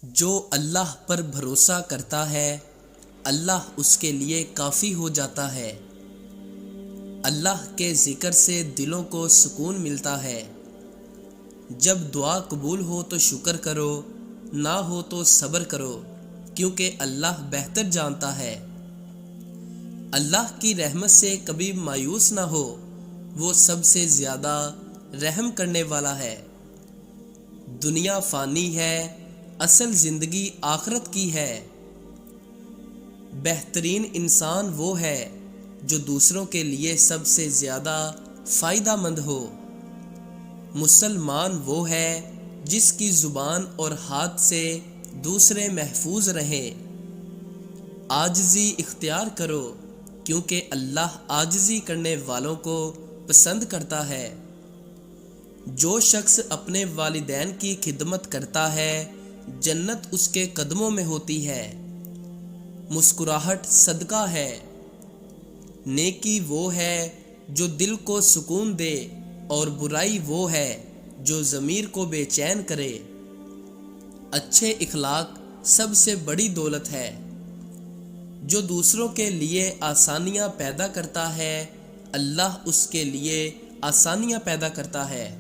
جو اللہ پر بھروسہ کرتا ہے اللہ اس کے لیے کافی ہو جاتا ہے۔ اللہ کے ذکر سے دلوں کو سکون ملتا ہے۔ جب دعا قبول ہو تو شکر کرو، نہ ہو تو صبر کرو، کیونکہ اللہ بہتر جانتا ہے۔ اللہ کی رحمت سے کبھی مایوس نہ ہو، وہ سب سے زیادہ رحم کرنے والا ہے۔ دنیا فانی ہے، اصل زندگی آخرت کی ہے۔ بہترین انسان وہ ہے جو دوسروں کے لیے سب سے زیادہ فائدہ مند ہو۔ مسلمان وہ ہے جس کی زبان اور ہاتھ سے دوسرے محفوظ رہیں۔ عاجزی اختیار کرو، کیونکہ اللہ عاجزی کرنے والوں کو پسند کرتا ہے۔ جو شخص اپنے والدین کی خدمت کرتا ہے جنت اس کے قدموں میں ہوتی ہے۔ مسکراہٹ صدقہ ہے۔ نیکی وہ ہے جو دل کو سکون دے، اور برائی وہ ہے جو ضمیر کو بے چین کرے۔ اچھے اخلاق سب سے بڑی دولت ہے۔ جو دوسروں کے لیے آسانیاں پیدا کرتا ہے اللہ اس کے لیے آسانیاں پیدا کرتا ہے۔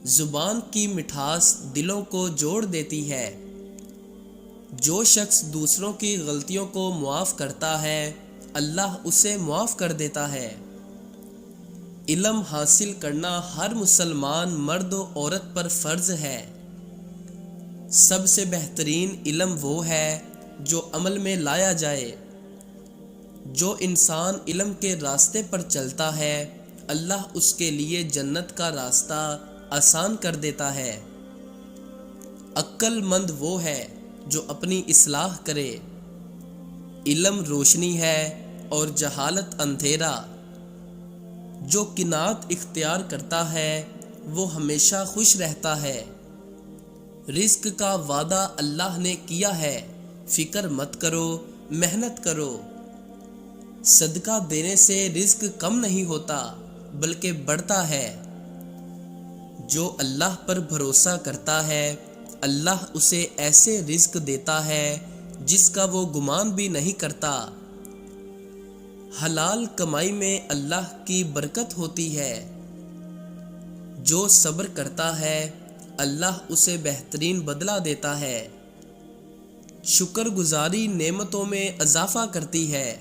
زبان کی مٹھاس دلوں کو جوڑ دیتی ہے۔ جو شخص دوسروں کی غلطیوں کو معاف کرتا ہے اللہ اسے معاف کر دیتا ہے۔ علم حاصل کرنا ہر مسلمان مرد و عورت پر فرض ہے۔ سب سے بہترین علم وہ ہے جو عمل میں لایا جائے۔ جو انسان علم کے راستے پر چلتا ہے اللہ اس کے لیے جنت کا راستہ آسان کر دیتا ہے۔ عقل مند وہ ہے جو اپنی اصلاح کرے۔ علم روشنی ہے اور جہالت اندھیرا۔ جو قناعت اختیار کرتا ہے وہ ہمیشہ خوش رہتا ہے۔ رزق کا وعدہ اللہ نے کیا ہے، فکر مت کرو، محنت کرو۔ صدقہ دینے سے رزق کم نہیں ہوتا بلکہ بڑھتا ہے۔ جو اللہ پر بھروسہ کرتا ہے اللہ اسے ایسے رزق دیتا ہے جس کا وہ گمان بھی نہیں کرتا۔ حلال کمائی میں اللہ کی برکت ہوتی ہے۔ جو صبر کرتا ہے اللہ اسے بہترین بدلہ دیتا ہے۔ شکر گزاری نعمتوں میں اضافہ کرتی ہے۔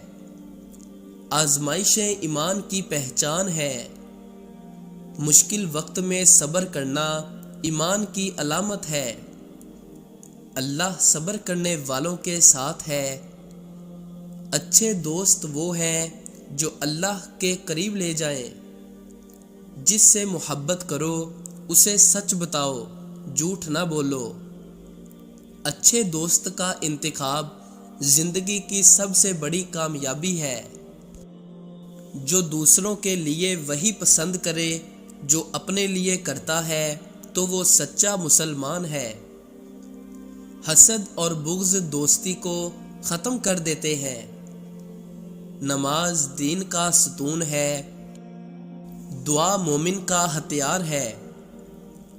آزمائشیں ایمان کی پہچان ہے۔ مشکل وقت میں صبر کرنا ایمان کی علامت ہے۔ اللہ صبر کرنے والوں کے ساتھ ہے۔ اچھے دوست وہ ہیں جو اللہ کے قریب لے جائیں۔ جس سے محبت کرو اسے سچ بتاؤ، جھوٹ نہ بولو۔ اچھے دوست کا انتخاب زندگی کی سب سے بڑی کامیابی ہے۔ جو دوسروں کے لیے وہی پسند کرے جو اپنے لیے کرتا ہے تو وہ سچا مسلمان ہے۔ حسد اور بغض دوستی کو ختم کر دیتے ہیں۔ نماز دین کا ستون ہے۔ دعا مومن کا ہتھیار ہے۔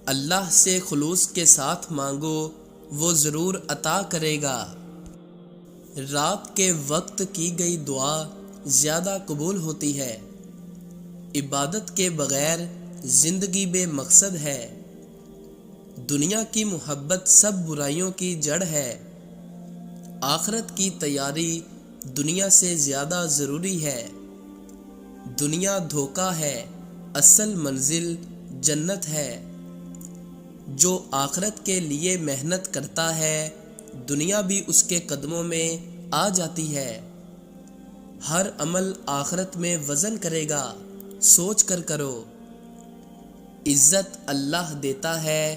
اللہ سے خلوص کے ساتھ مانگو، وہ ضرور عطا کرے گا۔ رات کے وقت کی گئی دعا زیادہ قبول ہوتی ہے۔ عبادت کے بغیر زندگی بے مقصد ہے۔ دنیا کی محبت سب برائیوں کی جڑ ہے۔ آخرت کی تیاری دنیا سے زیادہ ضروری ہے۔ دنیا دھوکہ ہے، اصل منزل جنت ہے۔ جو آخرت کے لیے محنت کرتا ہے دنیا بھی اس کے قدموں میں آ جاتی ہے۔ ہر عمل آخرت میں وزن کرے گا، سوچ کر کرو۔ عزت اللہ دیتا ہے،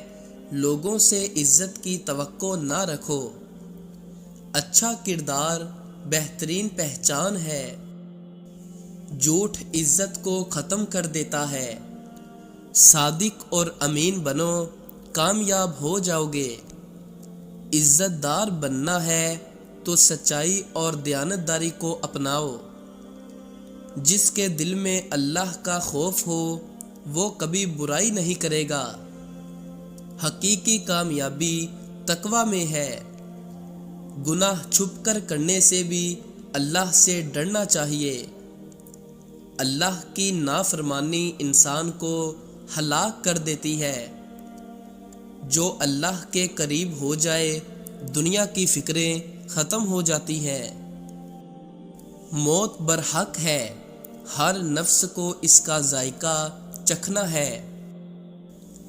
لوگوں سے عزت کی توقع نہ رکھو۔ اچھا کردار بہترین پہچان ہے۔ جھوٹ عزت کو ختم کر دیتا ہے۔ صادق اور امین بنو، کامیاب ہو جاؤ گے۔ عزت دار بننا ہے تو سچائی اور دیانتداری کو اپناؤ۔ جس کے دل میں اللہ کا خوف ہو وہ کبھی برائی نہیں کرے گا۔ حقیقی کامیابی تقوی میں ہے۔ گناہ چھپ کر کرنے سے بھی اللہ سے ڈرنا چاہیے۔ اللہ کی نافرمانی انسان کو ہلاک کر دیتی ہے۔ جو اللہ کے قریب ہو جائے دنیا کی فکریں ختم ہو جاتی ہیں۔ موت برحق ہے، ہر نفس کو اس کا ذائقہ چکھنا ہے۔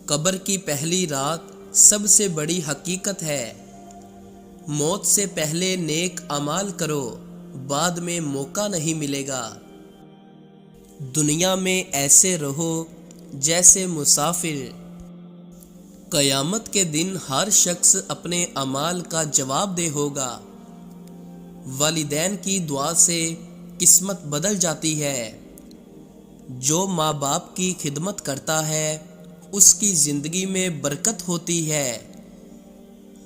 قبر کی پہلی رات سب سے بڑی حقیقت ہے۔ موت سے پہلے نیک اعمال کرو، بعد میں موقع نہیں ملے گا۔ دنیا میں ایسے رہو جیسے مسافر۔ قیامت کے دن ہر شخص اپنے اعمال کا جواب دہ ہوگا۔ والدین کی دعا سے قسمت بدل جاتی ہے۔ جو ماں باپ کی خدمت کرتا ہے اس کی زندگی میں برکت ہوتی ہے۔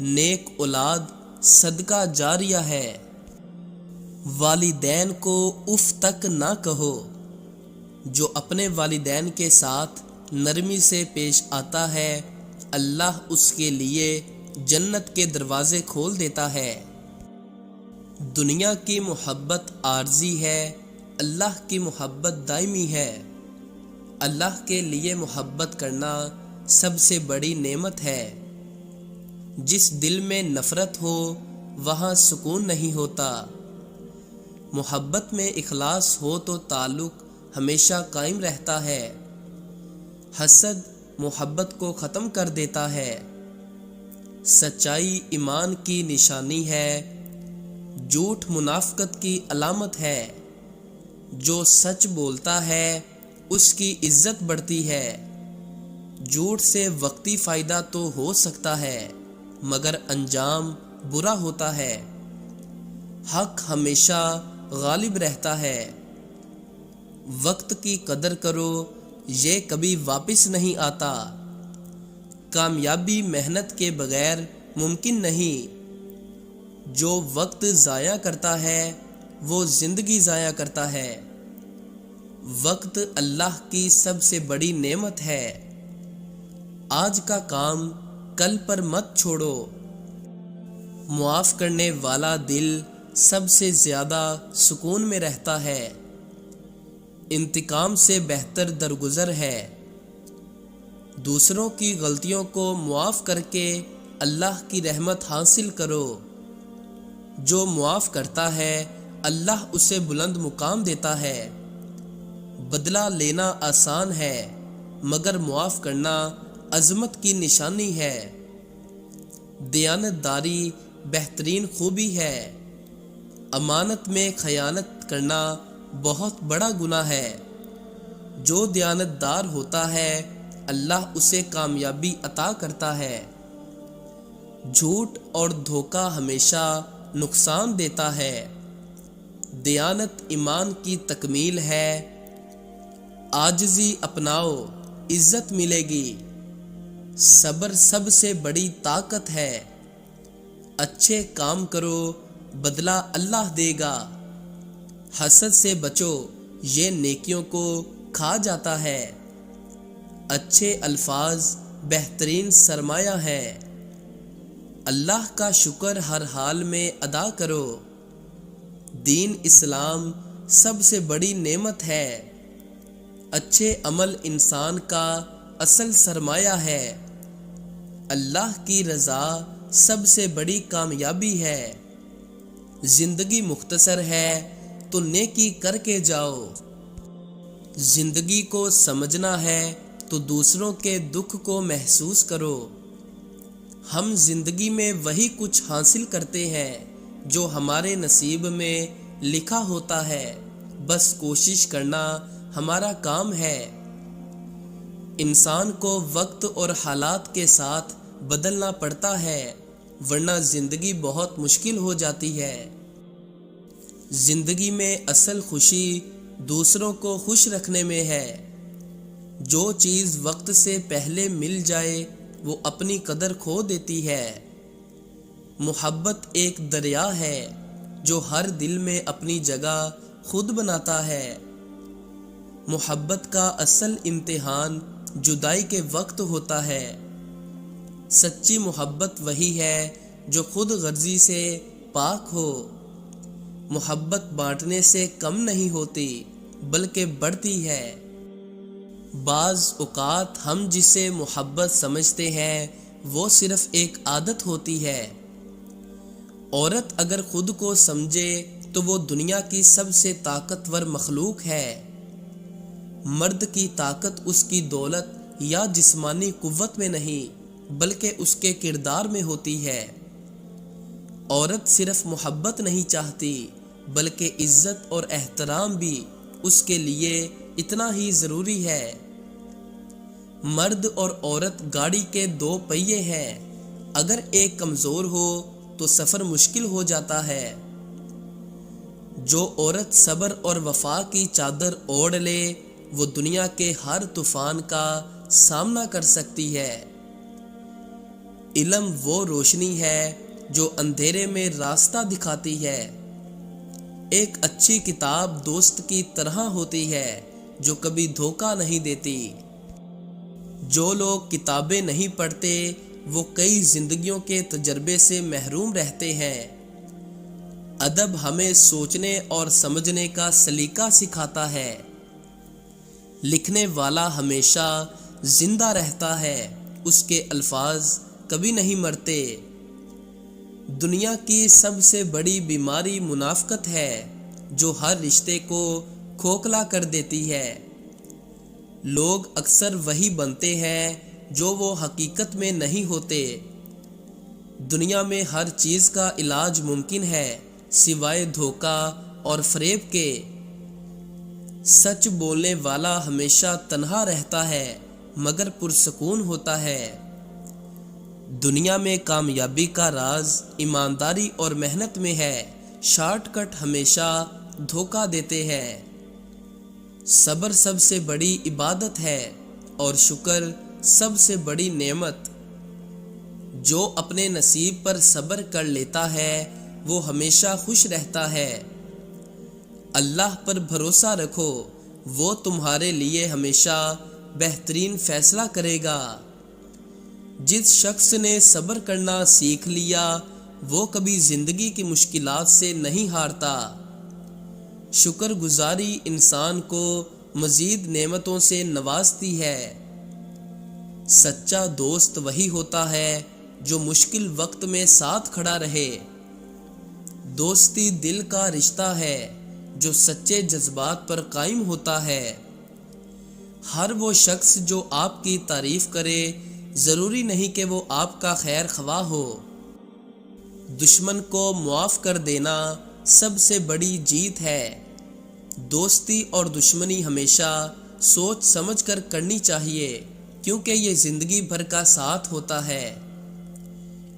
نیک اولاد صدقہ جاریہ ہے۔ والدین کو اف تک نہ کہو۔ جو اپنے والدین کے ساتھ نرمی سے پیش آتا ہے اللہ اس کے لیے جنت کے دروازے کھول دیتا ہے۔ دنیا کی محبت عارضی ہے، اللہ کی محبت دائمی ہے۔ اللہ کے لیے محبت کرنا سب سے بڑی نعمت ہے۔ جس دل میں نفرت ہو وہاں سکون نہیں ہوتا۔ محبت میں اخلاص ہو تو تعلق ہمیشہ قائم رہتا ہے۔ حسد محبت کو ختم کر دیتا ہے۔ سچائی ایمان کی نشانی ہے، جھوٹ منافقت کی علامت ہے۔ جو سچ بولتا ہے اس کی عزت بڑھتی ہے۔ جھوٹ سے وقتی فائدہ تو ہو سکتا ہے مگر انجام برا ہوتا ہے۔ حق ہمیشہ غالب رہتا ہے۔ وقت کی قدر کرو، یہ کبھی واپس نہیں آتا۔ کامیابی محنت کے بغیر ممکن نہیں۔ جو وقت ضائع کرتا ہے وہ زندگی ضائع کرتا ہے۔ وقت اللہ کی سب سے بڑی نعمت ہے۔ آج کا کام کل پر مت چھوڑو۔ معاف کرنے والا دل سب سے زیادہ سکون میں رہتا ہے۔ انتقام سے بہتر درگزر ہے۔ دوسروں کی غلطیوں کو معاف کر کے اللہ کی رحمت حاصل کرو۔ جو معاف کرتا ہے اللہ اسے بلند مقام دیتا ہے۔ بدلہ لینا آسان ہے مگر معاف کرنا عظمت کی نشانی ہے۔ دیانت داری بہترین خوبی ہے۔ امانت میں خیانت کرنا بہت بڑا گناہ ہے۔ جو دیانت دار ہوتا ہے اللہ اسے کامیابی عطا کرتا ہے۔ جھوٹ اور دھوکہ ہمیشہ نقصان دیتا ہے۔ دیانت ایمان کی تکمیل ہے۔ عاجزی اپناؤ، عزت ملے گی۔ صبر سب سے بڑی طاقت ہے۔ اچھے کام کرو، بدلہ اللہ دے گا۔ حسد سے بچو، یہ نیکیوں کو کھا جاتا ہے۔ اچھے الفاظ بہترین سرمایہ ہے۔ اللہ کا شکر ہر حال میں ادا کرو۔ دین اسلام سب سے بڑی نعمت ہے۔ اچھے عمل انسان کا اصل سرمایہ ہے۔ اللہ کی رضا سب سے بڑی کامیابی ہے۔ زندگی مختصر ہے تو نیکی کر کے جاؤ۔ زندگی کو سمجھنا ہے تو دوسروں کے دکھ کو محسوس کرو۔ ہم زندگی میں وہی کچھ حاصل کرتے ہیں جو ہمارے نصیب میں لکھا ہوتا ہے، بس کوشش کرنا ہمارا کام ہے۔ انسان کو وقت اور حالات کے ساتھ بدلنا پڑتا ہے ورنہ زندگی بہت مشکل ہو جاتی ہے۔ زندگی میں اصل خوشی دوسروں کو خوش رکھنے میں ہے۔ جو چیز وقت سے پہلے مل جائے وہ اپنی قدر کھو دیتی ہے۔ محبت ایک دریا ہے جو ہر دل میں اپنی جگہ خود بناتا ہے۔ محبت کا اصل امتحان جدائی کے وقت ہوتا ہے۔ سچی محبت وہی ہے جو خود غرضی سے پاک ہو۔ محبت بانٹنے سے کم نہیں ہوتی بلکہ بڑھتی ہے۔ بعض اوقات ہم جسے محبت سمجھتے ہیں وہ صرف ایک عادت ہوتی ہے۔ عورت اگر خود کو سمجھے تو وہ دنیا کی سب سے طاقتور مخلوق ہے۔ مرد کی طاقت اس کی دولت یا جسمانی قوت میں نہیں بلکہ اس کے کردار میں ہوتی ہے۔ عورت صرف محبت نہیں چاہتی بلکہ عزت اور احترام بھی اس کے لیے اتنا ہی ضروری ہے۔ مرد اور عورت گاڑی کے دو پہیے ہیں، اگر ایک کمزور ہو تو سفر مشکل ہو جاتا ہے۔ جو عورت صبر اور وفا کی چادر اوڑھ لے وہ دنیا کے ہر طوفان کا سامنا کر سکتی ہے۔ علم وہ روشنی ہے جو اندھیرے میں راستہ دکھاتی ہے۔ ایک اچھی کتاب دوست کی طرح ہوتی ہے جو کبھی دھوکہ نہیں دیتی۔ جو لوگ کتابیں نہیں پڑھتے وہ کئی زندگیوں کے تجربے سے محروم رہتے ہیں۔ ادب ہمیں سوچنے اور سمجھنے کا سلیقہ سکھاتا ہے۔ لکھنے والا ہمیشہ زندہ رہتا ہے، اس کے الفاظ کبھی نہیں مرتے۔ دنیا کی سب سے بڑی بیماری منافقت ہے جو ہر رشتے کو کھوکھلا کر دیتی ہے۔ لوگ اکثر وہی بنتے ہیں جو وہ حقیقت میں نہیں ہوتے۔ دنیا میں ہر چیز کا علاج ممکن ہے سوائے دھوکہ اور فریب کے۔ سچ بولنے والا ہمیشہ تنہا رہتا ہے مگر پرسکون ہوتا ہے۔ دنیا میں کامیابی کا راز ایمانداری اور محنت میں ہے، شارٹ کٹ ہمیشہ دھوکہ دیتے ہیں۔ صبر سب سے بڑی عبادت ہے اور شکر سب سے بڑی نعمت۔ جو اپنے نصیب پر صبر کر لیتا ہے وہ ہمیشہ خوش رہتا ہے۔ اللہ پر بھروسہ رکھو، وہ تمہارے لیے ہمیشہ بہترین فیصلہ کرے گا۔ جس شخص نے صبر کرنا سیکھ لیا وہ کبھی زندگی کی مشکلات سے نہیں ہارتا۔ شکر گزاری انسان کو مزید نعمتوں سے نوازتی ہے۔ سچا دوست وہی ہوتا ہے جو مشکل وقت میں ساتھ کھڑا رہے۔ دوستی دل کا رشتہ ہے جو سچے جذبات پر قائم ہوتا ہے۔ ہر وہ شخص جو آپ کی تعریف کرے ضروری نہیں کہ وہ آپ کا خیر خواہ ہو۔ دشمن کو معاف کر دینا سب سے بڑی جیت ہے۔ دوستی اور دشمنی ہمیشہ سوچ سمجھ کر کرنی چاہیے کیونکہ یہ زندگی بھر کا ساتھ ہوتا ہے۔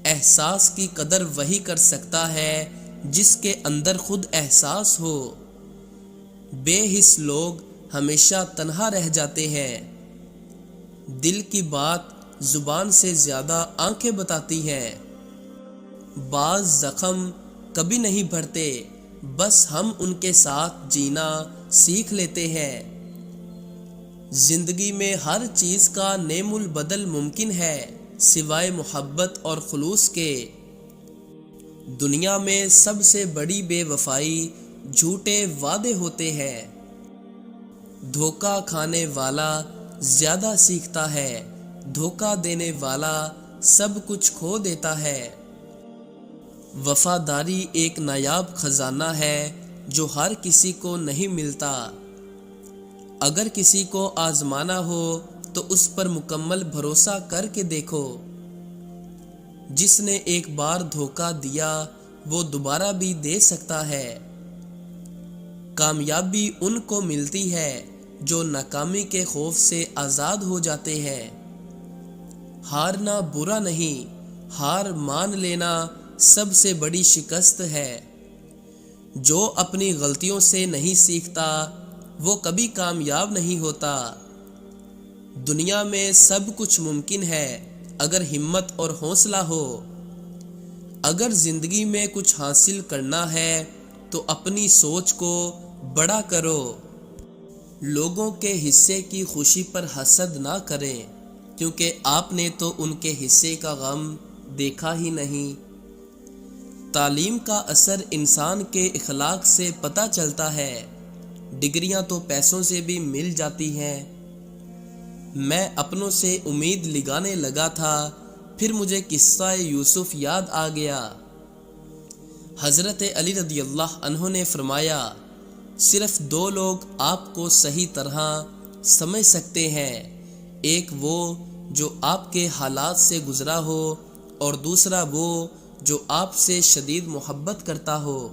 احساس کی قدر وہی کر سکتا ہے جس کے اندر خود احساس ہو۔ بے حس لوگ ہمیشہ تنہا رہ جاتے ہیں۔ دل کی بات زبان سے زیادہ آنکھیں بتاتی ہیں۔ بعض زخم کبھی نہیں بھرتے، بس ہم ان کے ساتھ جینا سیکھ لیتے ہیں۔ زندگی میں ہر چیز کا نعم البدل ممکن ہے سوائے محبت اور خلوص کے۔ دنیا میں سب سے بڑی بے وفائی جھوٹے وعدے ہوتے ہیں۔ دھوکہ کھانے والا زیادہ سیکھتا ہے، دھوکہ دینے والا سب کچھ کھو دیتا ہے۔ وفاداری ایک نایاب خزانہ ہے جو ہر کسی کو نہیں ملتا۔ اگر کسی کو آزمانا ہو تو اس پر مکمل بھروسہ کر کے دیکھو۔ جس نے ایک بار دھوکہ دیا وہ دوبارہ بھی دے سکتا ہے۔ کامیابی ان کو ملتی ہے جو ناکامی کے خوف سے آزاد ہو جاتے ہیں۔ ہارنا برا نہیں، ہار مان لینا سب سے بڑی شکست ہے۔ جو اپنی غلطیوں سے نہیں سیکھتا وہ کبھی کامیاب نہیں ہوتا۔ دنیا میں سب کچھ ممکن ہے اگر ہمت اور حوصلہ ہو۔ اگر زندگی میں کچھ حاصل کرنا ہے تو اپنی سوچ کو بڑا کرو۔ لوگوں کے حصے کی خوشی پر حسد نہ کریں، کیونکہ آپ نے تو ان کے حصے کا غم دیکھا ہی نہیں۔ تعلیم کا اثر انسان کے اخلاق سے پتہ چلتا ہے۔ ڈگریاں تو پیسوں سے بھی مل جاتی ہیں۔ میں اپنوں سے امید لگانے لگا تھا، پھر مجھے قصہ یوسف یاد آ گیا۔ حضرت علی رضی اللہ عنہ نے فرمایا، صرف دو لوگ آپ کو صحیح طرح سمجھ سکتے ہیں، ایک وہ جو آپ کے حالات سے گزرا ہو، اور دوسرا وہ جو آپ سے شدید محبت کرتا ہو۔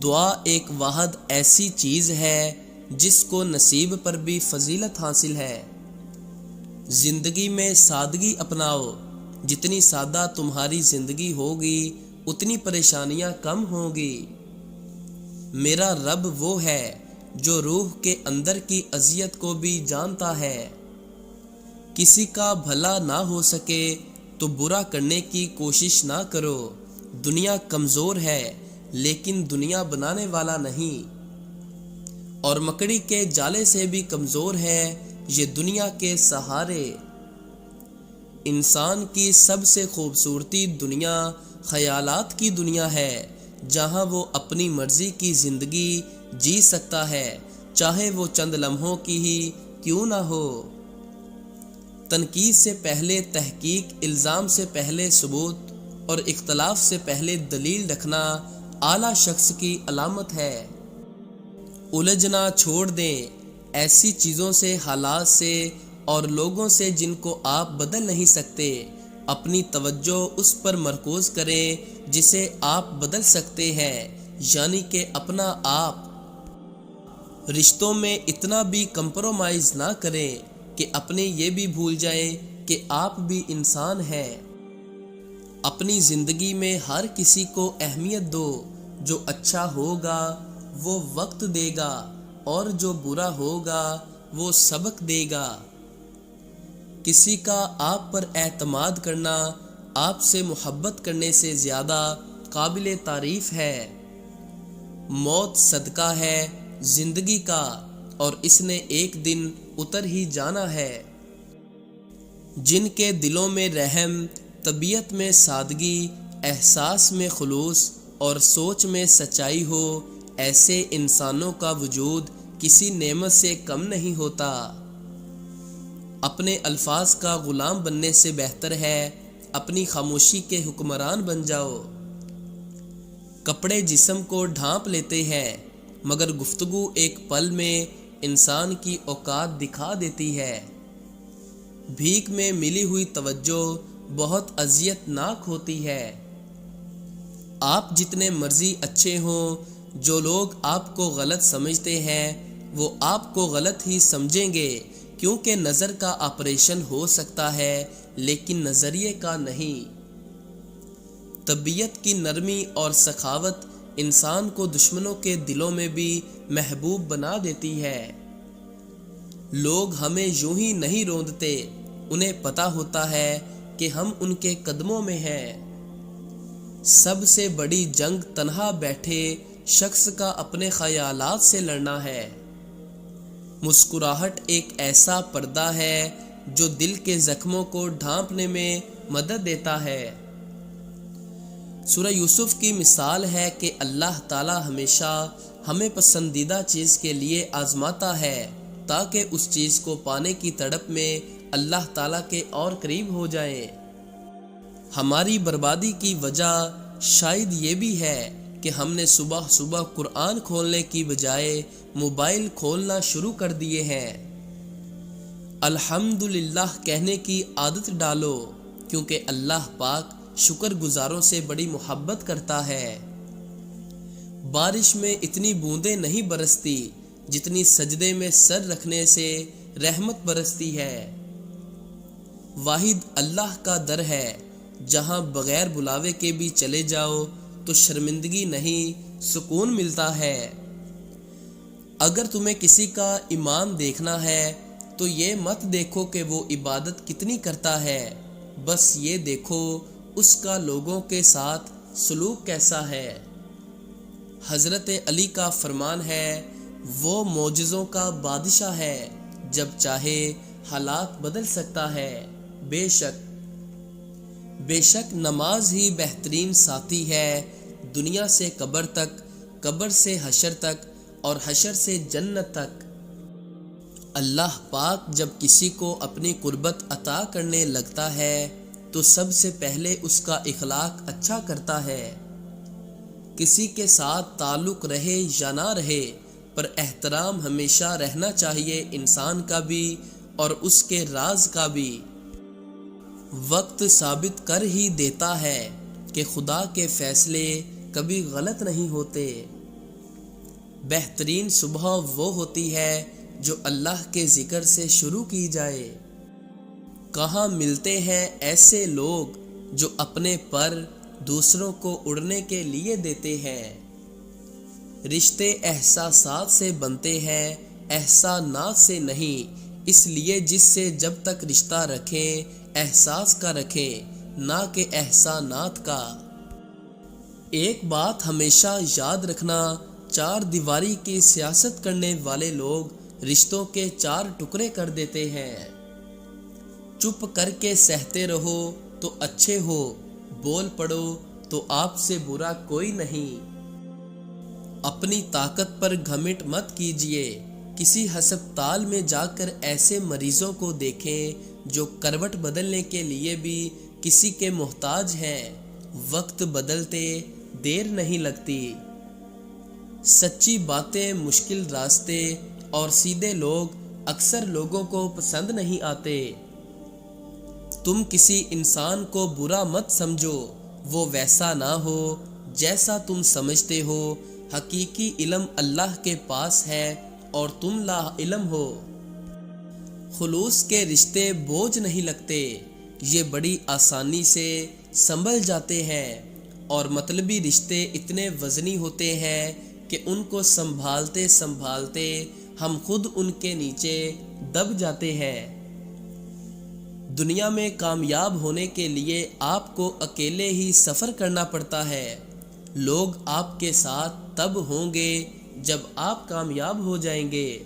دعا ایک واحد ایسی چیز ہے جس کو نصیب پر بھی فضیلت حاصل ہے۔ زندگی میں سادگی اپناؤ، جتنی سادہ تمہاری زندگی ہوگی اتنی پریشانیاں کم ہوں گی۔ میرا رب وہ ہے جو روح کے اندر کی اذیت کو بھی جانتا ہے۔ کسی کا بھلا نہ ہو سکے تو برا کرنے کی کوشش نہ کرو۔ دنیا کمزور ہے لیکن دنیا بنانے والا نہیں، اور مکڑی کے جالے سے بھی کمزور ہے یہ دنیا کے سہارے۔ انسان کی سب سے خوبصورتی دنیا خیالات کی دنیا ہے، جہاں وہ اپنی مرضی کی زندگی جی سکتا ہے، چاہے وہ چند لمحوں کی ہی کیوں نہ ہو۔ تنقید سے پہلے تحقیق، الزام سے پہلے ثبوت، اور اختلاف سے پہلے دلیل رکھنا اعلیٰ شخص کی علامت ہے۔ الجھنا چھوڑ دیں ایسی چیزوں سے، حالات سے اور لوگوں سے جن کو آپ بدل نہیں سکتے۔ اپنی توجہ اس پر مرکوز کریں جسے آپ بدل سکتے ہیں، یعنی کہ اپنا آپ۔ رشتوں میں اتنا بھی کمپرومائز نہ کریں کہ اپنے یہ بھی بھول جائیں کہ آپ بھی انسان ہیں۔ اپنی زندگی میں ہر کسی کو اہمیت دو، جو اچھا ہوگا وہ وقت دے گا، اور جو برا ہوگا وہ سبق دے گا۔ کسی کا آپ پر اعتماد کرنا آپ سے محبت کرنے سے زیادہ قابل تعریف ہے۔ موت صدقہ ہے زندگی کا، اور اس نے ایک دن اتر ہی جانا ہے۔ جن کے دلوں میں رحم، طبیعت میں سادگی، احساس میں خلوص اور سوچ میں سچائی ہو، ایسے انسانوں کا وجود کسی نعمت سے کم نہیں ہوتا۔ اپنے الفاظ کا غلام بننے سے بہتر ہے اپنی خاموشی کے حکمران بن جاؤ۔ کپڑے جسم کو ڈھانپ لیتے ہیں، مگر گفتگو ایک پل میں انسان کی اوقات دکھا دیتی ہے۔ بھیک میں ملی ہوئی توجہ بہت اذیت ناک ہوتی ہے۔ آپ جتنے مرضی اچھے ہوں، جو لوگ آپ کو غلط سمجھتے ہیں وہ آپ کو غلط ہی سمجھیں گے، کیونکہ نظر کا آپریشن ہو سکتا ہے لیکن نظریے کا نہیں۔ طبیعت کی نرمی اور سخاوت انسان کو دشمنوں کے دلوں میں بھی محبوب بنا دیتی ہے۔ لوگ ہمیں یوں ہی نہیں روندتے، انہیں پتہ ہوتا ہے کہ ہم ان کے قدموں میں ہیں۔ سب سے بڑی جنگ تنہا بیٹھے شخص کا اپنے خیالات سے لڑنا ہے۔ مسکراہٹ ایک ایسا پردہ ہے جو دل کے زخموں کو ڈھانپنے میں مدد دیتا ہے۔ سورہ یوسف کی مثال ہے کہ اللہ تعالی ہمیشہ ہمیں پسندیدہ چیز کے لیے آزماتا ہے، تاکہ اس چیز کو پانے کی تڑپ میں اللہ تعالیٰ کے اور قریب ہو جائیں۔ ہماری بربادی کی وجہ شاید یہ بھی ہے کہ ہم نے صبح صبح قرآن کھولنے کی بجائے موبائل کھولنا شروع کر دیے ہیں۔ الحمدللہ کہنے کی عادت ڈالو، کیونکہ اللہ پاک شکر گزاروں سے بڑی محبت کرتا ہے۔ بارش میں اتنی بوندیں نہیں برستی جتنی سجدے میں سر رکھنے سے رحمت برستی ہے۔ واحد اللہ کا در ہے، جہاں بغیر بلاوے کے بھی چلے جاؤ تو شرمندگی نہیں، سکون ملتا ہے۔ اگر تمہیں کسی کا ایمان دیکھنا ہے تو یہ مت دیکھو کہ وہ عبادت کتنی کرتا ہے، بس یہ دیکھو اس کا لوگوں کے ساتھ سلوک کیسا ہے۔ حضرت علی کا فرمان ہے، وہ معجزوں کا بادشاہ ہے، جب چاہے حالات بدل سکتا ہے۔ بے شک نماز ہی بہترین ساتھی ہے، دنیا سے قبر تک، قبر سے حشر تک، اور حشر سے جنت تک۔ اللہ پاک جب کسی کو اپنی قربت عطا کرنے لگتا ہے تو سب سے پہلے اس کا اخلاق اچھا کرتا ہے۔ کسی کے ساتھ تعلق رہے یا نہ رہے، پر احترام ہمیشہ رہنا چاہیے، انسان کا بھی اور اس کے راز کا بھی۔ وقت ثابت کر ہی دیتا ہے کہ خدا کے فیصلے کبھی غلط نہیں ہوتے۔ بہترین صبح وہ ہوتی ہے جو اللہ کے ذکر سے شروع کی جائے۔ کہاں ملتے ہیں ایسے لوگ جو اپنے پر دوسروں کو اڑنے کے لیے دیتے ہیں۔ رشتے احساسات سے بنتے ہیں، احسانات سے نہیں، اس لیے جس سے جب تک رشتہ رکھیں احساس کا رکھیں، نہ کہ احسانات کا۔ ایک بات ہمیشہ یاد رکھنا، چار دیواری کی سیاست کرنے والے لوگ رشتوں کے چار ٹکڑے کر دیتے ہیں۔ چپ کر کے سہتے رہو تو اچھے ہو، بول پڑو تو آپ سے برا کوئی نہیں۔ اپنی طاقت پر گھمنڈ مت کیجیے۔ کسی ہسپتال میں جا کر ایسے مریضوں کو دیکھیں جو کروٹ بدلنے کے لیے بھی کسی کے محتاج ہیں۔ وقت بدلتے دیر نہیں لگتی۔ سچی باتیں، مشکل راستے اور سیدھے لوگ اکثر لوگوں کو پسند نہیں آتے۔ تم کسی انسان کو برا مت سمجھو، وہ ویسا نہ ہو جیسا تم سمجھتے ہو۔ حقیقی علم اللہ کے پاس ہے اور تم لا علم ہو۔ خلوص کے رشتے بوجھ نہیں لگتے، یہ بڑی آسانی سے سنبھل جاتے ہیں، اور مطلبی رشتے اتنے وزنی ہوتے ہیں کہ ان کو سنبھالتے سنبھالتے ہم خود ان کے نیچے دب جاتے ہیں۔ دنیا میں کامیاب ہونے کے لیے آپ کو اکیلے ہی سفر کرنا پڑتا ہے۔ لوگ آپ کے ساتھ تب ہوں گے جب آپ کامیاب ہو جائیں گے۔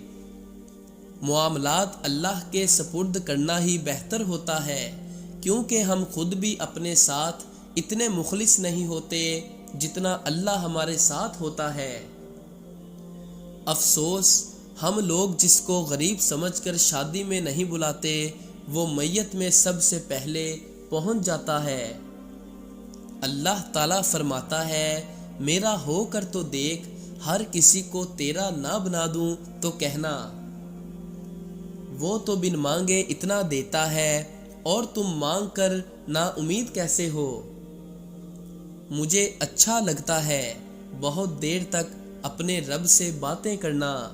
معاملات اللہ کے سپرد کرنا ہی بہتر ہوتا ہے، کیونکہ ہم خود بھی اپنے ساتھ اتنے مخلص نہیں ہوتے جتنا اللہ ہمارے ساتھ ہوتا ہے۔ افسوس، ہم لوگ جس کو غریب سمجھ کر شادی میں نہیں بلاتے، وہ میت میں سب سے پہلے پہنچ جاتا ہے۔ اللہ تعالیٰ فرماتا ہے، میرا ہو کر تو دیکھ، ہر کسی کو تیرا نہ بنا دوں تو کہنا۔ وہ تو بن مانگے اتنا دیتا ہے، اور تم مانگ کر نا امید کیسے ہو؟ مجھے اچھا لگتا ہے بہت دیر تک اپنے رب سے باتیں کرنا۔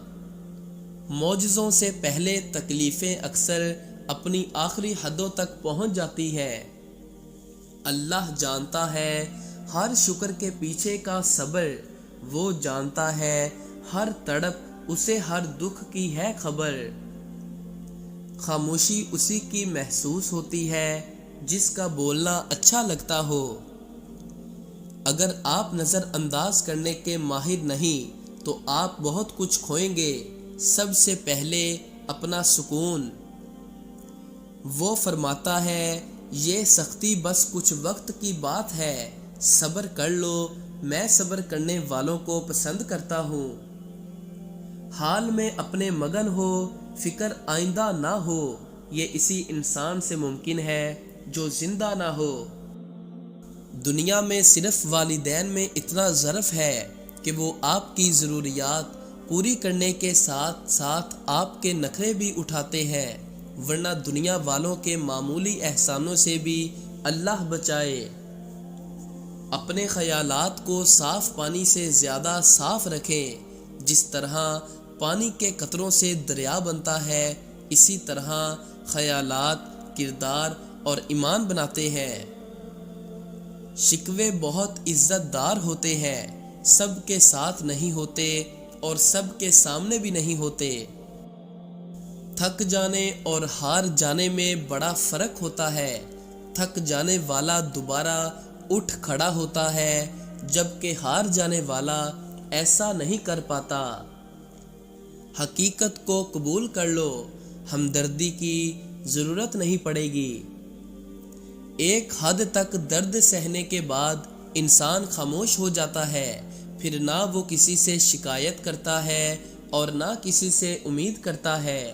معجزوں سے پہلے تکلیفیں اکثر اپنی آخری حدوں تک پہنچ جاتی ہے۔ اللہ جانتا ہے ہر شکر کے پیچھے کا صبر، وہ جانتا ہے ہر تڑپ اسے ہر دکھ کی ہے خبر۔ خاموشی اسی کی محسوس ہوتی ہے جس کا بولنا اچھا لگتا ہو۔ اگر آپ نظر انداز کرنے کے ماہر نہیں تو آپ بہت کچھ کھوئیں گے، سب سے پہلے اپنا سکون۔ وہ فرماتا ہے، یہ سختی بس کچھ وقت کی بات ہے، صبر کر لو، میں صبر کرنے والوں کو پسند کرتا ہوں۔ حال میں اپنے مگن ہو، فکر آئندہ نہ ہو، یہ اسی انسان سے ممکن ہے جو زندہ نہ ہو۔ دنیا میں صرف والدین میں اتنا ظرف ہے کہ وہ آپ کی ضروریات پوری کرنے کے ساتھ ساتھ آپ کے نخرے بھی اٹھاتے ہیں، ورنہ دنیا والوں کے معمولی احسانوں سے بھی اللہ بچائے۔ اپنے خیالات کو صاف پانی سے زیادہ صاف رکھیں۔ جس طرح پانی کے قطروں سے دریا بنتا ہے، اسی طرح خیالات کردار اور ایمان بناتے ہیں۔ شکوے بہت عزت دار ہوتے ہیں، سب کے ساتھ نہیں ہوتے اور سب کے سامنے بھی نہیں ہوتے۔ تھک جانے اور ہار جانے میں بڑا فرق ہوتا ہے۔ تھک جانے والا دوبارہ اٹھ کھڑا ہوتا ہے، جبکہ ہار جانے والا ایسا نہیں کر پاتا۔ حقیقت کو قبول کر لو، ہمدردی کی ضرورت نہیں پڑے گی۔ ایک حد تک درد سہنے کے بعد انسان خاموش ہو جاتا ہے، پھر نہ وہ کسی سے شکایت کرتا ہے اور نہ کسی سے امید کرتا ہے۔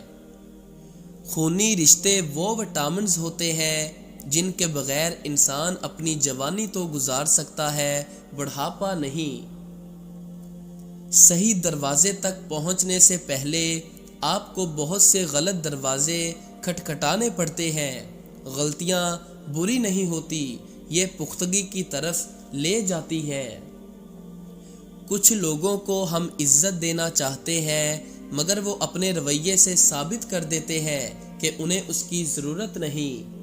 خونی رشتے وہ وٹامنز ہوتے ہیں جن کے بغیر انسان اپنی جوانی تو گزار سکتا ہے، بڑھاپا نہیں۔ صحیح دروازے تک پہنچنے سے پہلے آپ کو بہت سے غلط دروازے کھٹکھٹانے پڑتے ہیں۔ غلطیاں بری نہیں ہوتی، یہ پختگی کی طرف لے جاتی ہے۔ کچھ لوگوں کو ہم عزت دینا چاہتے ہیں مگر وہ اپنے رویے سے ثابت کر دیتے ہیں کہ انہیں اس کی ضرورت نہیں۔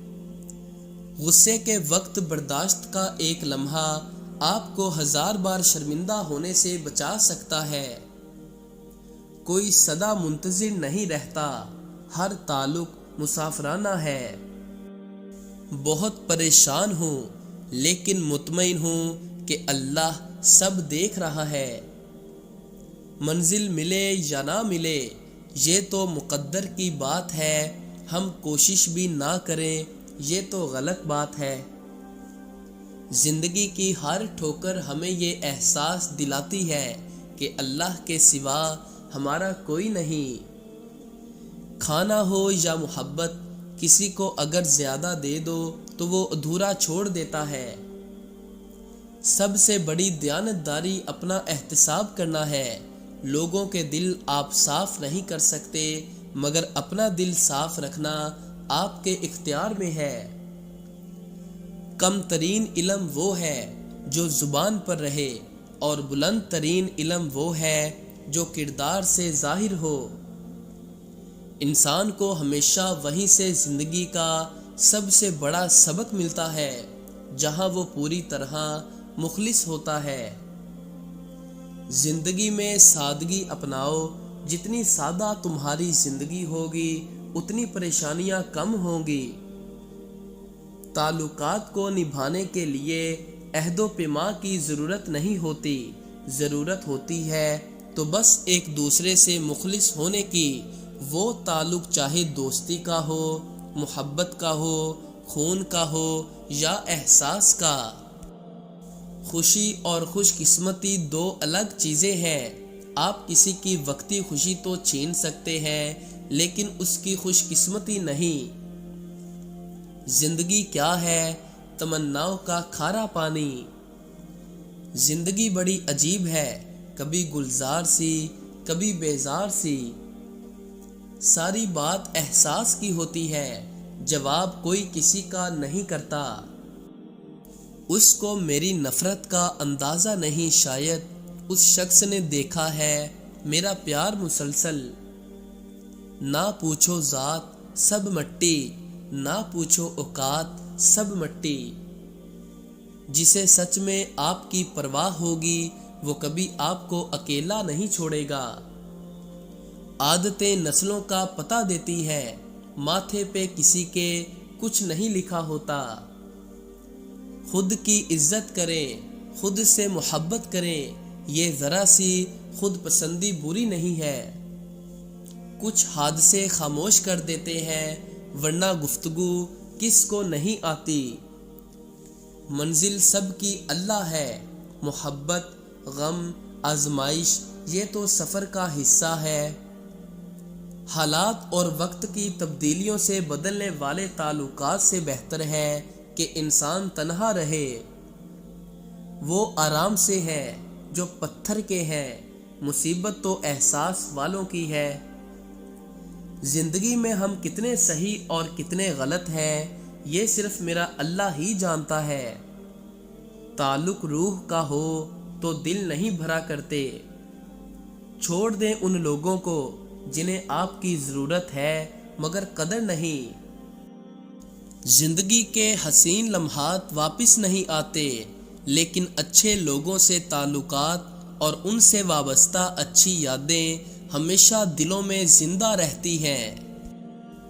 غصے کے وقت برداشت کا ایک لمحہ آپ کو 1000 بار شرمندہ ہونے سے بچا سکتا ہے۔ کوئی سدا منتظر نہیں رہتا، ہر تعلق مسافرانہ ہے۔ بہت پریشان ہوں لیکن مطمئن ہوں کہ اللہ سب دیکھ رہا ہے۔ منزل ملے یا نہ ملے یہ تو مقدر کی بات ہے، ہم کوشش بھی نہ کریں یہ تو غلط بات ہے۔ زندگی کی ہر ٹھوکر ہمیں یہ احساس دلاتی ہے کہ اللہ کے سوا ہمارا کوئی نہیں۔ کھانا ہو یا محبت، کسی کو اگر زیادہ دے دو تو وہ ادھورا چھوڑ دیتا ہے۔ سب سے بڑی دیانتداری اپنا احتساب کرنا ہے۔ لوگوں کے دل آپ صاف نہیں کر سکتے مگر اپنا دل صاف رکھنا آپ کے اختیار میں ہے۔ کم ترین علم وہ ہے جو زبان پر رہے اور بلند ترین علم وہ ہے جو کردار سے ظاہر ہو۔ انسان کو ہمیشہ وہیں سے زندگی کا سب سے بڑا سبق ملتا ہے جہاں وہ پوری طرح مخلص ہوتا ہے۔ زندگی میں سادگی اپناؤ، جتنی سادہ تمہاری زندگی ہوگی اتنی پریشانیاں کم ہوں گی۔ تعلقات کو نبھانے کے لیے عہد و پیما کی ضرورت نہیں ہوتی، ضرورت ہوتی ہے تو بس ایک دوسرے سے مخلص ہونے کی۔ وہ تعلق چاہے دوستی کا ہو، محبت کا ہو، خون کا ہو یا احساس کا۔ خوشی اور خوش قسمتی دو الگ چیزیں ہیں۔ آپ کسی کی وقتی خوشی تو چھین سکتے ہیں لیکن اس کی خوش قسمتی نہیں۔ زندگی کیا ہے؟ تمناؤں کا کھارا پانی۔ زندگی بڑی عجیب ہے، کبھی گلزار سی کبھی بیزار سی۔ ساری بات احساس کی ہوتی ہے، جواب کوئی کسی کا نہیں کرتا۔ اس کو میری نفرت کا اندازہ نہیں، شاید اس شخص نے دیکھا ہے میرا پیار مسلسل۔ نہ پوچھو ذات سب مٹی، نہ پوچھو اوقات سب مٹی۔ جسے سچ میں آپ کی پرواہ ہوگی وہ کبھی آپ کو اکیلا نہیں چھوڑے گا۔ عادتیں نسلوں کا پتہ دیتی ہے، ماتھے پہ کسی کے کچھ نہیں لکھا ہوتا۔ خود کی عزت کریں، خود سے محبت کریں، یہ ذرا سی خود پسندی بری نہیں ہے۔ کچھ حادثے خاموش کر دیتے ہیں ورنہ گفتگو کس کو نہیں آتی۔ منزل سب کی اللہ ہے، محبت، غم، آزمائش یہ تو سفر کا حصہ ہے۔ حالات اور وقت کی تبدیلیوں سے بدلنے والے تعلقات سے بہتر ہے کہ انسان تنہا رہے۔ وہ آرام سے ہے جو پتھر کے ہیں، مصیبت تو احساس والوں کی ہے۔ زندگی میں ہم کتنے صحیح اور کتنے غلط ہیں یہ صرف میرا اللہ ہی جانتا ہے۔ تعلق روح کا ہو تو دل نہیں بھرا کرتے۔ چھوڑ دیں ان لوگوں کو جنہیں آپ کی ضرورت ہے مگر قدر نہیں۔ زندگی کے حسین لمحات واپس نہیں آتے لیکن اچھے لوگوں سے تعلقات اور ان سے وابستہ اچھی یادیں ہمیشہ دلوں میں زندہ رہتی ہیں۔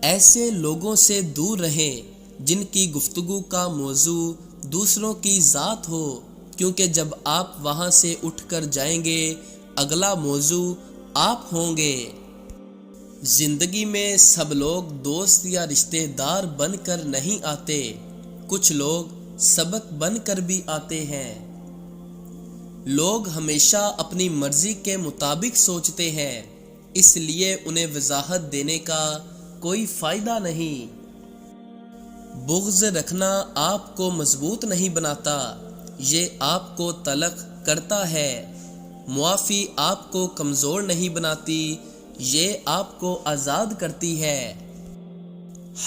ایسے لوگوں سے دور رہیں جن کی گفتگو کا موضوع دوسروں کی ذات ہو، کیونکہ جب آپ وہاں سے اٹھ کر جائیں گے اگلا موضوع آپ ہوں گے۔ زندگی میں سب لوگ دوست یا رشتہ دار بن کر نہیں آتے، کچھ لوگ سبق بن کر بھی آتے ہیں۔ لوگ ہمیشہ اپنی مرضی کے مطابق سوچتے ہیں، اس لیے انہیں وضاحت دینے کا کوئی فائدہ نہیں۔ بغض رکھنا آپ کو مضبوط نہیں بناتا، یہ آپ کو تلخ کرتا ہے۔ معافی آپ کو کمزور نہیں بناتی، یہ آپ کو آزاد کرتی ہے۔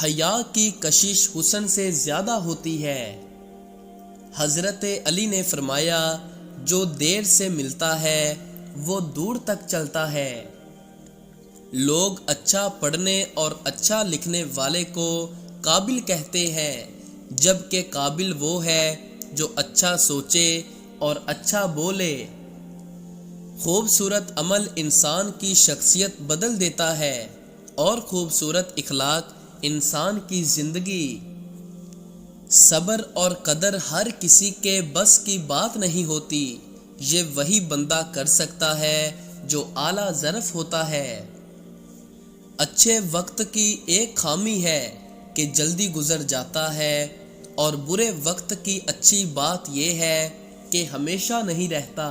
حیا کی کشش حسن سے زیادہ ہوتی ہے۔ حضرت علی نے فرمایا، جو دیر سے ملتا ہے وہ دور تک چلتا ہے۔ لوگ اچھا پڑھنے اور اچھا لکھنے والے کو قابل کہتے ہیں، جبکہ قابل وہ ہے جو اچھا سوچے اور اچھا بولے۔ خوبصورت عمل انسان کی شخصیت بدل دیتا ہے اور خوبصورت اخلاق انسان کی زندگی۔ صبر اور قدر ہر کسی کے بس کی بات نہیں ہوتی، یہ وہی بندہ کر سکتا ہے جو اعلیٰ ظرف ہوتا ہے۔ اچھے وقت کی ایک خامی ہے کہ جلدی گزر جاتا ہے، اور برے وقت کی اچھی بات یہ ہے کہ ہمیشہ نہیں رہتا۔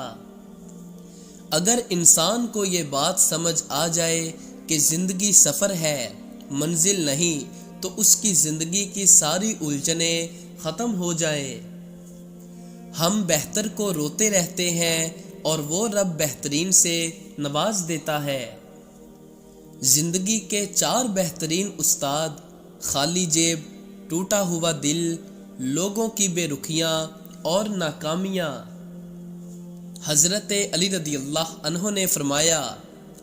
اگر انسان کو یہ بات سمجھ آ جائے کہ زندگی سفر ہے، منزل نہیں، تو اس کی زندگی کی ساری الجھنیں ختم ہو جائیں۔ ہم بہتر کو روتے رہتے ہیں اور وہ رب بہترین سے نواز دیتا ہے۔ زندگی کے 4 بہترین استاد: خالی جیب، ٹوٹا ہوا دل، لوگوں کی بے رخیاں اور ناکامیاں۔ حضرت علی رضی اللہ عنہ نے فرمایا،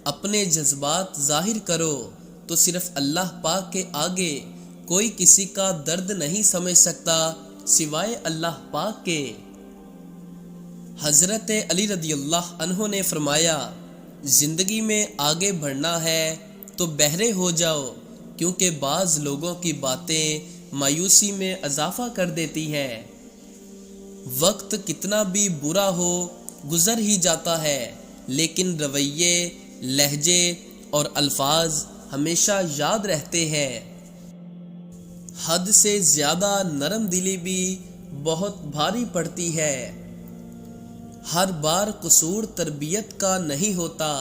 اپنے جذبات ظاہر کرو تو صرف اللہ پاک کے آگے کوئی کسی کا درد نہیں سمجھ سکتا سوائے اللہ پاک کے۔ حضرت علی رضی اللہ عنہ نے فرمایا، زندگی میں آگے بڑھنا ہے تو بہرے ہو جاؤ، کیونکہ بعض لوگوں کی باتیں مایوسی میں اضافہ کر دیتی ہے۔ وقت کتنا بھی برا ہو گزر ہی جاتا ہے، لیکن رویے، لہجے اور الفاظ ہمیشہ یاد رہتے ہیں۔ حد سے زیادہ نرم دلی بھی بہت بھاری پڑتی ہے۔ ہر بار قصور تربیت کا نہیں ہوتا،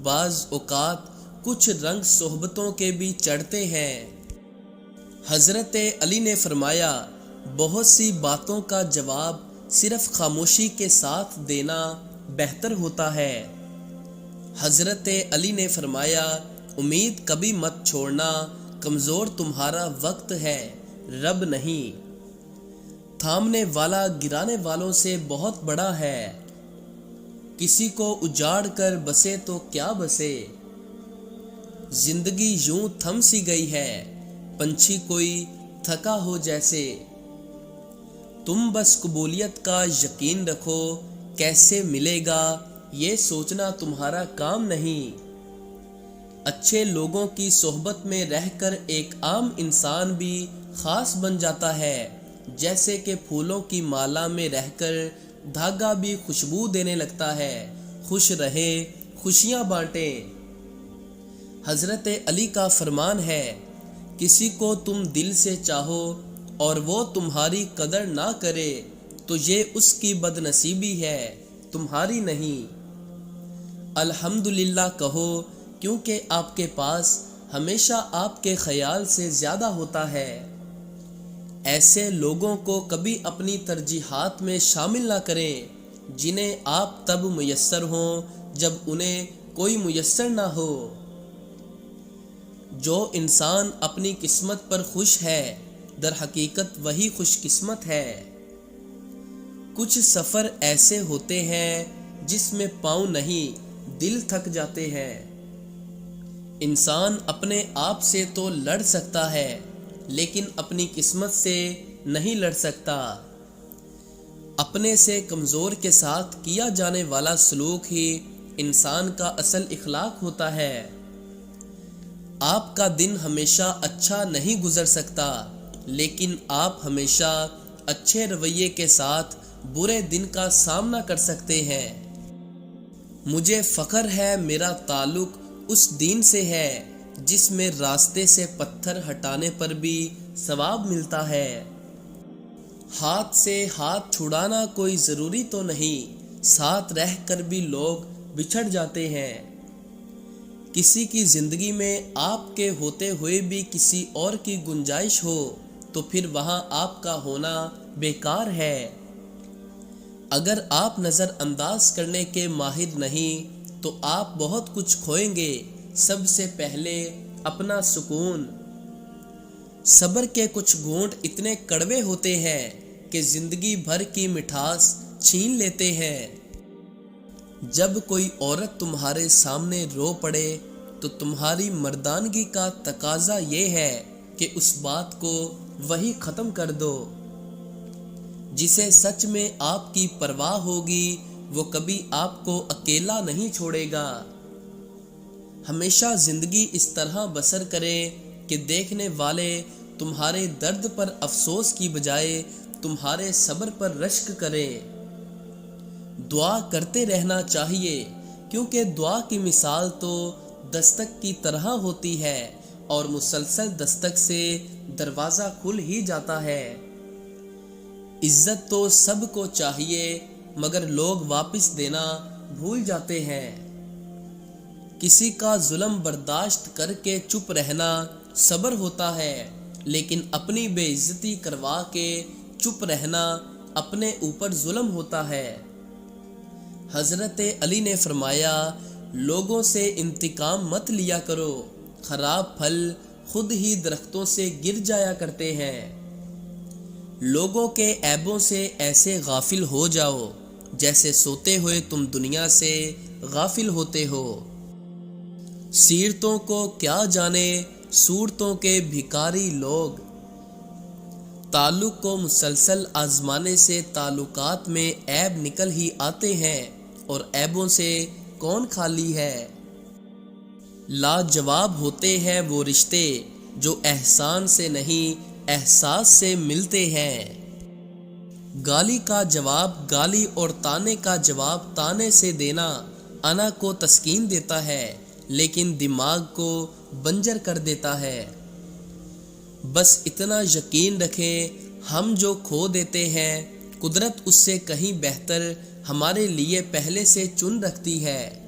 بعض اوقات کچھ رنگ صحبتوں کے بھی چڑھتے ہیں۔ حضرت علی نے فرمایا، بہت سی باتوں کا جواب صرف خاموشی کے ساتھ دینا بہتر ہوتا ہے۔ حضرت علی نے فرمایا، امید کبھی مت چھوڑنا، کمزور تمہارا وقت ہے، رب نہیں۔ تھامنے والا گرانے والوں سے بہت بڑا ہے، کسی کو اجاڑ کر بسے تو کیا بسے۔ زندگی یوں تھم سی گئی ہے، پنچھی کوئی تھکا ہو جیسے۔ تم بس قبولیت کا یقین رکھو، کیسے ملے گا یہ سوچنا تمہارا کام نہیں۔ اچھے لوگوں کی صحبت میں رہ کر ایک عام انسان بھی خاص بن جاتا ہے، جیسے کہ پھولوں کی مالا میں رہ کر دھاگا بھی خوشبو دینے لگتا ہے۔ خوش رہیں، خوشیاں بانٹیں۔ حضرت علی کا فرمان ہے، کسی کو تم دل سے چاہو اور وہ تمہاری قدر نہ کرے تو یہ اس کی بد نصیبی ہے، تمہاری نہیں۔ الحمدللہ کہو، کیونکہ آپ کے پاس ہمیشہ آپ کے خیال سے زیادہ ہوتا ہے۔ ایسے لوگوں کو کبھی اپنی ترجیحات میں شامل نہ کریں، جنہیں آپ تب میسر ہوں جب انہیں کوئی میسر نہ ہو۔ جو انسان اپنی قسمت پر خوش ہے، در حقیقت وہی خوش قسمت ہے۔ کچھ سفر ایسے ہوتے ہیں جس میں پاؤں نہیں، دل تھک جاتے ہیں۔ انسان اپنے آپ سے تو لڑ سکتا ہے، لیکن اپنی قسمت سے نہیں لڑ سکتا۔ اپنے سے کمزور کے ساتھ کیا جانے والا سلوک ہی انسان کا اصل اخلاق ہوتا ہے۔ آپ کا دن ہمیشہ اچھا نہیں گزر سکتا، لیکن آپ ہمیشہ اچھے رویے کے ساتھ برے دن کا سامنا کر سکتے ہیں۔ مجھے فخر ہے میرا تعلق اس دین سے ہے جس میں راستے سے پتھر ہٹانے پر بھی ثواب ملتا ہے۔ ہاتھ سے ہاتھ چھڑانا کوئی ضروری تو نہیں، ساتھ رہ کر بھی لوگ بچھڑ جاتے ہیں۔ کسی کی زندگی میں آپ کے ہوتے ہوئے بھی کسی اور کی گنجائش ہو تو پھر وہاں آپ کا ہونا بیکار ہے۔ اگر آپ نظر انداز کرنے کے ماہر نہیں تو آپ بہت کچھ کھوئیں گے، سب سے پہلے اپنا سکون۔ صبر کے کچھ گھونٹ اتنے کڑوے ہوتے ہیں کہ زندگی بھر کی مٹھاس چھین لیتے ہیں۔ جب کوئی عورت تمہارے سامنے رو پڑے تو تمہاری مردانگی کا تقاضا یہ ہے کہ اس بات کو وہی ختم کر دو۔ جسے سچ میں آپ کی پرواہ ہوگی وہ کبھی آپ کو اکیلا نہیں چھوڑے گا۔ ہمیشہ زندگی اس طرح بسر کریں کہ دیکھنے والے تمہارے درد پر افسوس کی بجائے تمہارے صبر پر رشک کریں۔ دعا کرتے رہنا چاہیے کیونکہ دعا کی مثال تو دستک کی طرح ہوتی ہے اور مسلسل دستک سے دروازہ کھل ہی جاتا ہے۔ عزت تو سب کو چاہیے مگر لوگ واپس دینا بھول جاتے ہیں۔ کسی کا ظلم برداشت کر کے چپ رہنا صبر ہوتا ہے، لیکن اپنی بے عزتی کروا کے چپ رہنا اپنے اوپر ظلم ہوتا ہے۔ حضرت علی نے فرمایا، لوگوں سے انتقام مت لیا کرو، خراب پھل خود ہی درختوں سے گر جایا کرتے ہیں۔ لوگوں کے عیبوں سے ایسے غافل ہو جاؤ جیسے سوتے ہوئے تم دنیا سے غافل ہوتے ہو۔ سیرتوں کو کیا جانے صورتوں کے بھکاری لوگ، تعلق کو مسلسل آزمانے سے تعلقات میں عیب نکل ہی آتے ہیں اور عیبوں سے کون خالی ہے۔ لاجواب ہوتے ہیں وہ رشتے جو احسان سے نہیں احساس سے ملتے ہیں۔ گالی کا جواب گالی اور طعنے کا جواب طعنے سے دینا انا کو تسکین دیتا ہے لیکن دماغ کو بنجر کر دیتا ہے۔ بس اتنا یقین رکھیں، ہم جو کھو دیتے ہیں قدرت اس سے کہیں بہتر ہمارے لیے پہلے سے چن رکھتی ہے۔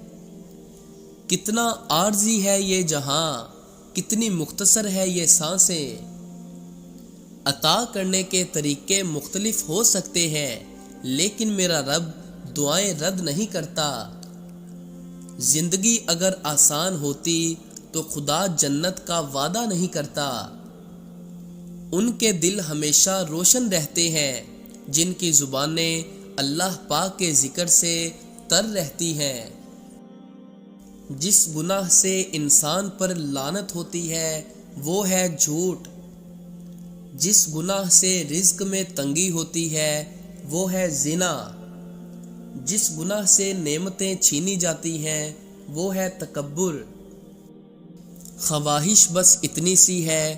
کتنا عارضی ہے یہ جہاں، کتنی مختصر ہے یہ سانسیں۔ عطا کرنے کے طریقے مختلف ہو سکتے ہیں لیکن میرا رب دعائیں رد نہیں کرتا۔ زندگی اگر آسان ہوتی تو خدا جنت کا وعدہ نہیں کرتا۔ ان کے دل ہمیشہ روشن رہتے ہیں جن کی زبانیں اللہ پاک کے ذکر سے تر رہتی ہیں۔ جس گناہ سے انسان پر لعنت ہوتی ہے وہ ہے جھوٹ۔ جس گناہ سے رزق میں تنگی ہوتی ہے وہ ہے زنا۔ جس گناہ سے نعمتیں چھینی جاتی ہیں وہ ہے تکبر۔ خواہش بس اتنی سی ہے،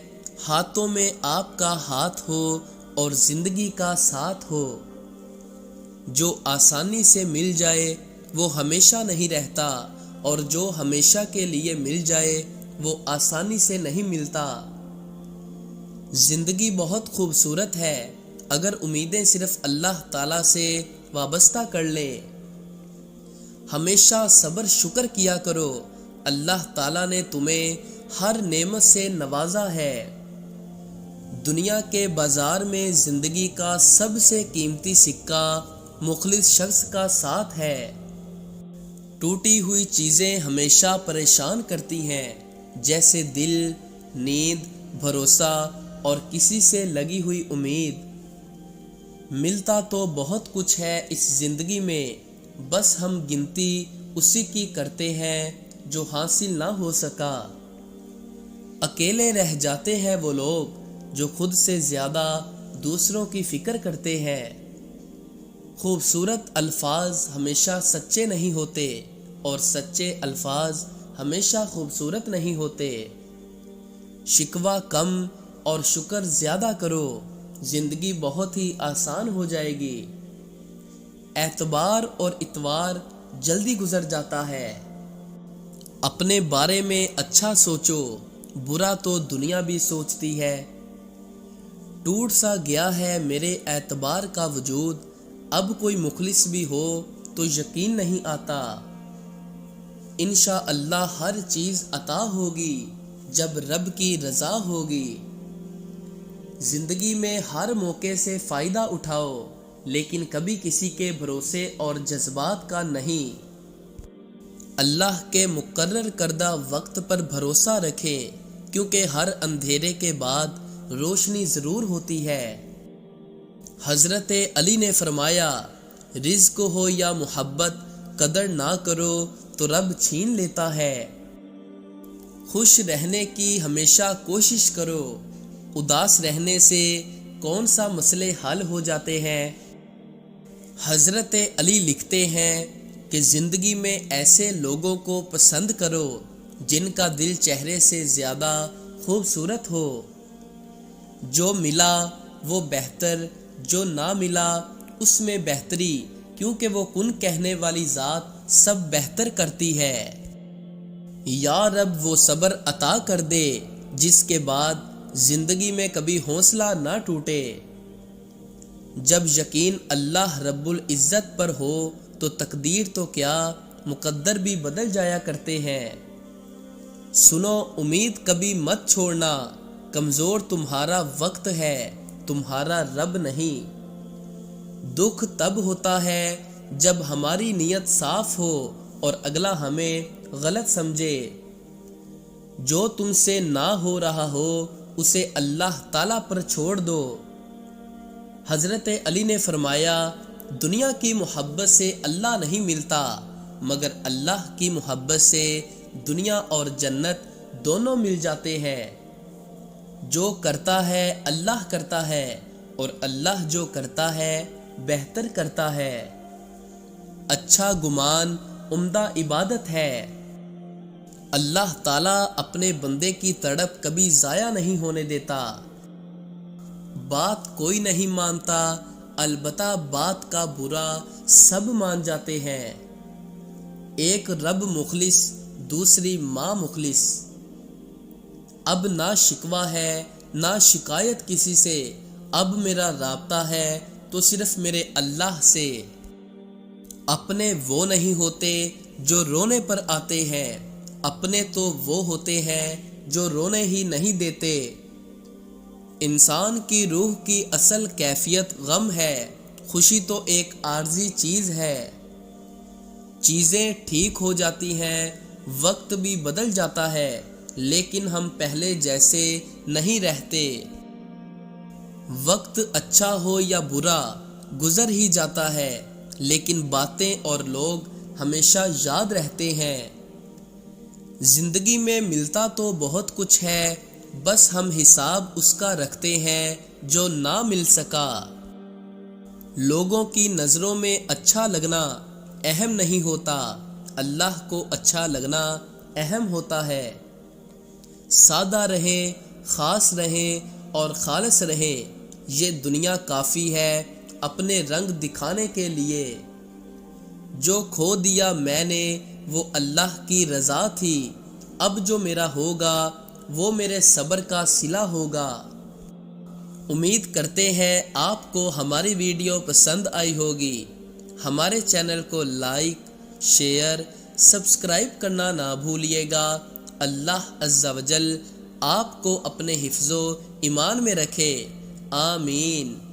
ہاتھوں میں آپ کا ہاتھ ہو اور زندگی کا ساتھ ہو۔ جو آسانی سے مل جائے وہ ہمیشہ نہیں رہتا اور جو ہمیشہ کے لیے مل جائے وہ آسانی سے نہیں ملتا۔ زندگی بہت خوبصورت ہے اگر امیدیں صرف اللہ تعالیٰ سے وابستہ کر لیں۔ ہمیشہ صبر شکر کیا کرو، اللہ تعالیٰ نے تمہیں ہر نعمت سے نوازا ہے۔ دنیا کے بازار میں زندگی کا سب سے قیمتی سکہ مخلص شخص کا ساتھ ہے۔ ٹوٹی ہوئی چیزیں ہمیشہ پریشان کرتی ہیں جیسے دل، نیند، بھروسہ اور کسی سے لگی ہوئی امید۔ ملتا تو بہت کچھ ہے اس زندگی میں، بس ہم گنتی اسی کی کرتے ہیں جو حاصل نہ ہو سکا۔ اکیلے رہ جاتے ہیں وہ لوگ جو خود سے زیادہ دوسروں کی فکر کرتے ہیں۔ خوبصورت الفاظ ہمیشہ سچے نہیں ہوتے اور سچے الفاظ ہمیشہ خوبصورت نہیں ہوتے۔ شکوہ کم اور شکر زیادہ کرو، زندگی بہت ہی آسان ہو جائے گی۔ اعتبار اور اتوار جلدی گزر جاتا ہے۔ اپنے بارے میں اچھا سوچو، برا تو دنیا بھی سوچتی ہے۔ ٹوٹ سا گیا ہے میرے اعتبار کا وجود، اب کوئی مخلص بھی ہو تو یقین نہیں آتا۔ انشاءاللہ ہر چیز عطا ہوگی جب رب کی رضا ہوگی۔ زندگی میں ہر موقع سے فائدہ اٹھاؤ، لیکن کبھی کسی کے بھروسے اور جذبات کا نہیں۔ اللہ کے مقرر کردہ وقت پر بھروسہ رکھیں، کیونکہ ہر اندھیرے کے بعد روشنی ضرور ہوتی ہے۔ حضرت علی نے فرمایا، رزق ہو یا محبت، قدر نہ کرو تو رب چھین لیتا ہے۔ خوش رہنے کی ہمیشہ کوشش کرو، اداس رہنے سے کون سا مسئلے حل ہو جاتے ہیں۔ حضرت علی لکھتے ہیں کہ زندگی میں ایسے لوگوں کو پسند کرو جن کا دل چہرے سے زیادہ خوبصورت ہو۔ جو ملا وہ بہتر، جو نہ ملا اس میں بہتری، کیونکہ وہ کن کہنے والی ذات سب بہتر کرتی ہے۔ یا رب وہ صبر عطا کر دے جس کے بعد زندگی میں کبھی حوصلہ نہ ٹوٹے۔ جب یقین اللہ رب العزت پر ہو تو تقدیر تو کیا، مقدر بھی بدل جایا کرتے ہیں۔ سنو امید کبھی مت چھوڑنا، کمزور تمہارا وقت ہے، تمہارا رب نہیں۔ دکھ تب ہوتا ہے جب ہماری نیت صاف ہو اور اگلا ہمیں غلط سمجھے۔ جو تم سے نہ ہو رہا ہو اسے اللہ تعالیٰ پر چھوڑ دو۔ حضرت علی نے فرمایا، دنیا کی محبت سے اللہ نہیں ملتا، مگر اللہ کی محبت سے دنیا اور جنت دونوں مل جاتے ہیں۔ جو کرتا ہے اللہ کرتا ہے، اور اللہ جو کرتا ہے بہتر کرتا ہے۔ اچھا گمان عمدہ عبادت ہے۔ اللہ تعالیٰ اپنے بندے کی تڑپ کبھی ضائع نہیں ہونے دیتا۔ بات کوئی نہیں مانتا، البتہ بات کا برا سب مان جاتے ہیں۔ ایک رب مخلص، دوسری ماں مخلص۔ اب نہ شکوہ ہے نہ شکایت کسی سے، اب میرا رابطہ ہے تو صرف میرے اللہ سے۔ اپنے وہ نہیں ہوتے جو رونے پر آتے ہیں، اپنے تو وہ ہوتے ہیں جو رونے ہی نہیں دیتے۔ انسان کی روح کی اصل کیفیت غم ہے، خوشی تو ایک عارضی چیز ہے۔ چیزیں ٹھیک ہو جاتی ہیں، وقت بھی بدل جاتا ہے، لیکن ہم پہلے جیسے نہیں رہتے۔ وقت اچھا ہو یا برا گزر ہی جاتا ہے، لیکن باتیں اور لوگ ہمیشہ یاد رہتے ہیں۔ زندگی میں ملتا تو بہت کچھ ہے، بس ہم حساب اس کا رکھتے ہیں جو نہ مل سکا۔ لوگوں کی نظروں میں اچھا لگنا اہم نہیں ہوتا، اللہ کو اچھا لگنا اہم ہوتا ہے۔ سادہ رہیں، خاص رہیں اور خالص رہیں، یہ دنیا کافی ہے اپنے رنگ دکھانے کے لیے۔ جو کھو دیا میں نے وہ اللہ کی رضا تھی، اب جو میرا ہوگا وہ میرے صبر کا صلہ ہوگا۔ امید کرتے ہیں آپ کو ہماری ویڈیو پسند آئی ہوگی۔ ہمارے چینل کو لائک، شیئر، سبسکرائب کرنا نہ بھولیے گا۔ اللہ عز و جل آپ کو اپنے حفظ و ایمان میں رکھے، آمین۔